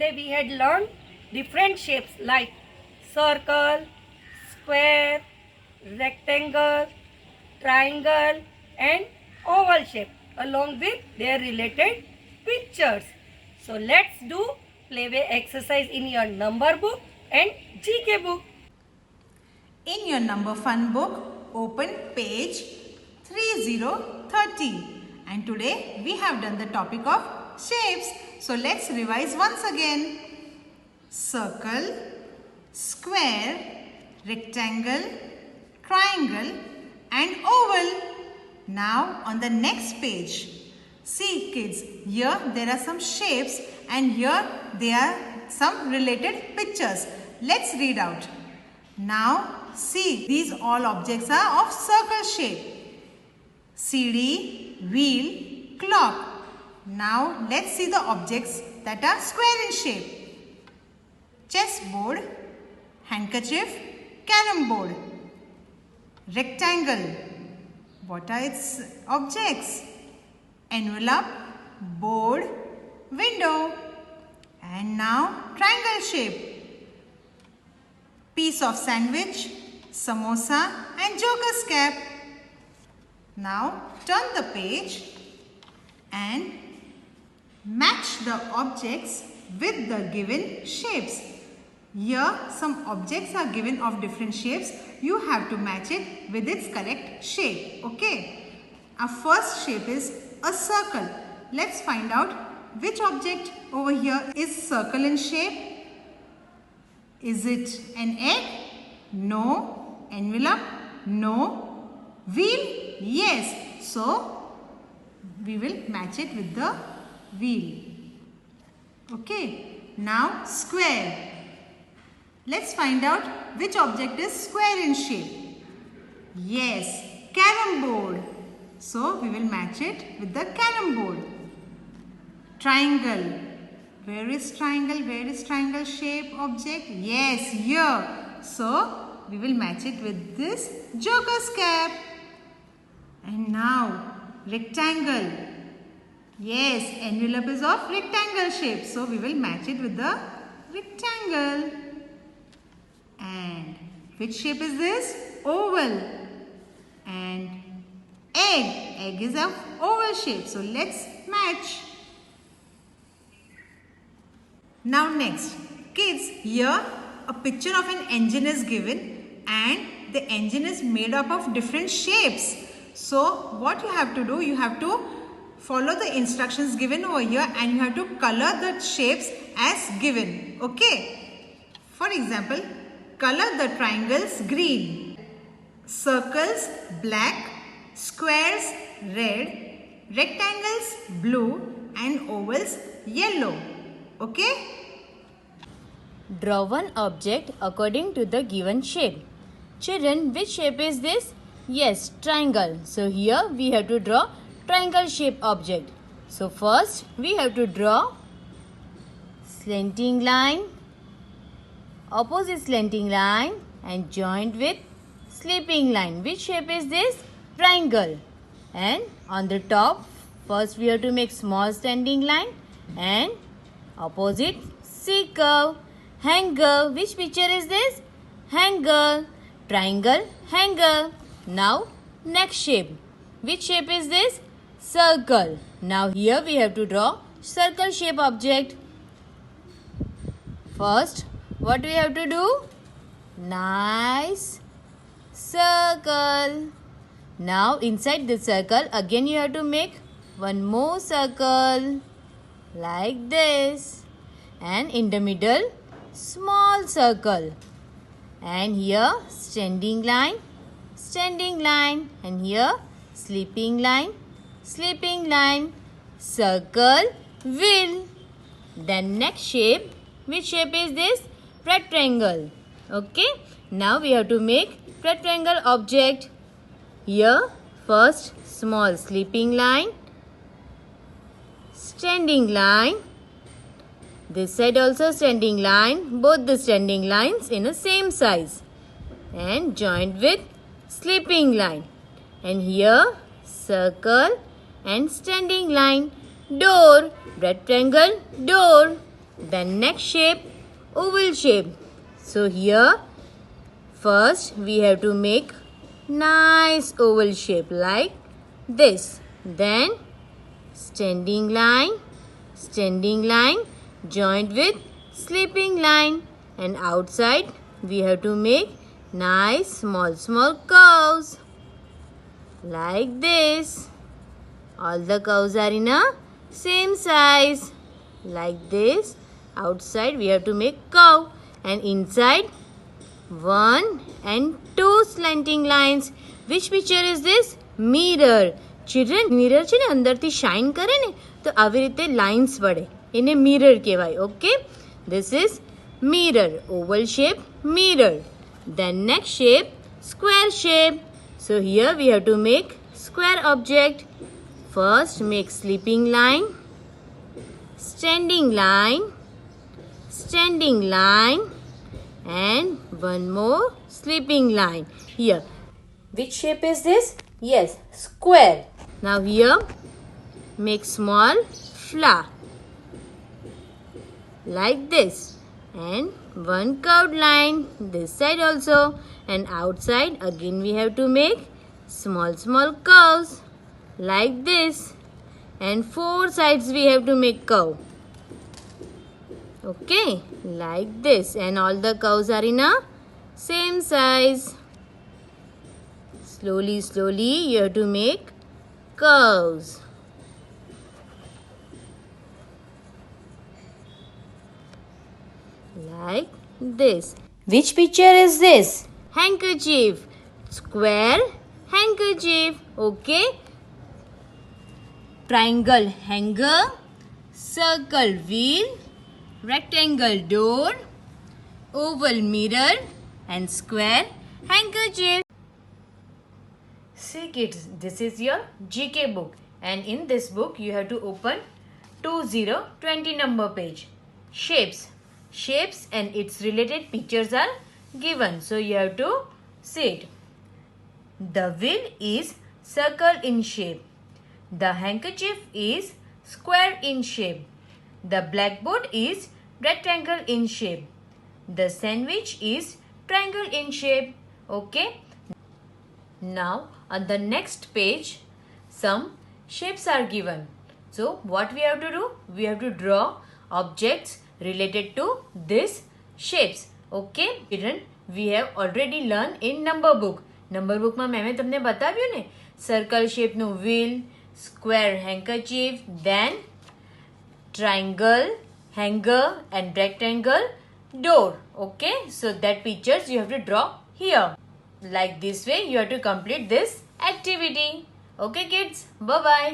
yesterday we had learned different shapes like circle, square, rectangle, triangle and oval shape along with their related pictures. So let's do playway exercise in your number book and GK book. In your number fun book, open page 3030. And today we have done the topic of shapes. So let's revise once again. Circle, square, rectangle, triangle and oval. Now on the next page. See kids, here there are some shapes and here there are some related pictures. Let's read out. Now see, these all objects are of circle shape. CD, wheel, clock. Now let's see the objects that are square in shape. Chessboard, handkerchief, carom board. Rectangle. What are its objects? Envelope, board, window. And now triangle shape. Piece of sandwich, samosa and joker's cap. Now turn the page and match the objects with the given shapes. Here some objects are given of different shapes. You have to match it with its correct shape. Okay. Our first shape is a circle. Let's find out which object over here is circle in shape. Is it an egg? No. Envelope? No. Wheel? Yes. So, we will match it with the wheel. Okay. Now, square. Let's find out which object is square in shape. Yes. Carom board. So, we will match it with the carom board. Triangle. Where is triangle? Where is triangle shape object? Yes, here. So, we will match it with this joker's cap. And now, rectangle. Yes, envelope is of rectangle shape. So, we will match it with the rectangle. And which shape is this? Oval. And egg. Egg is of oval shape. So, let's match. Now next, kids, here a picture of an engine is given and the engine is made up of different shapes. So what you have to do, you have to follow the instructions given over here and you have to color the shapes as given. Okay. For example, color the triangles green, circles black, squares red, rectangles blue and ovals yellow. Okay? Draw one object according to the given shape. Children, which shape is this? Yes, triangle. So here we have to draw triangle shape object. So first we have to draw slanting line, opposite slanting line and joined with sleeping line. Which shape is this? Triangle. And on the top, first we have to make small standing line and opposite C curve. Hanger. Which picture is this? Hanger. Triangle. Hanger. Now next shape. Which shape is this? Circle. Now here we have to draw circle shape object. First, what we have to do? Nice circle. Now inside the circle again you have to make one more circle like this. And in the middle, small circle. And here, standing line, and here, sleeping line, circle, wheel. Then next shape, which shape is this? Rectangle. Okay, now we have to make rectangle object. Here, first, small sleeping line, standing line. This side also standing line, both the standing lines in the same size and joined with sleeping line. And here circle and standing line, door, rectangle, door. Then next shape, oval shape. So here first we have to make nice oval shape like this. Then standing line, joined with sleeping line, and outside we have to make nice small curves like this. All the curves are in a same size like this. Outside we have to make curve, and inside 1 and 2 slanting lines. Which picture is this? Mirror. Children, mirror છે ને અંદરથી shine કરે ને તો આવી રીતે lines પડે, એને મિરર કહેવાય. Okay, this is mirror. Oval shape, mirror. Then next shape, square shape. So here we have to make square object. First make sleeping line, standing line, and one more sleeping line here. Which shape is this? Yes, square. Now here make small flower like this, and one curved line this side also, and outside again we have to make small curves like this, and 4 sides we have to make curve. Okay, like this, and all the curves are in a same size. Slowly you have to make curves like this. Which picture is this? Handkerchief. Square handkerchief. Okay, triangle hanger, circle wheel, rectangle door, oval mirror, and square handkerchief. See kids, this is your GK book, and in this book you have to open 2020 number page. Shapes and its related pictures are given, so you have to see it. The wheel is circle in shape. The handkerchief is square in shape. The blackboard is rectangle in shape. The sandwich is triangle in shape. Okay. Now on the next page some shapes are given. So what we have to do? We have to draw objects related to these shapes. Okay children, we have already learned in number book. Number book માં મેમે તમને બતાવ્યું ને, circle shape નું wheel, square handkerchief, then triangle hanger and rectangle door. Okay, so that pictures you have to draw here. Like this way you have to complete this activity. Okay kids, bye bye.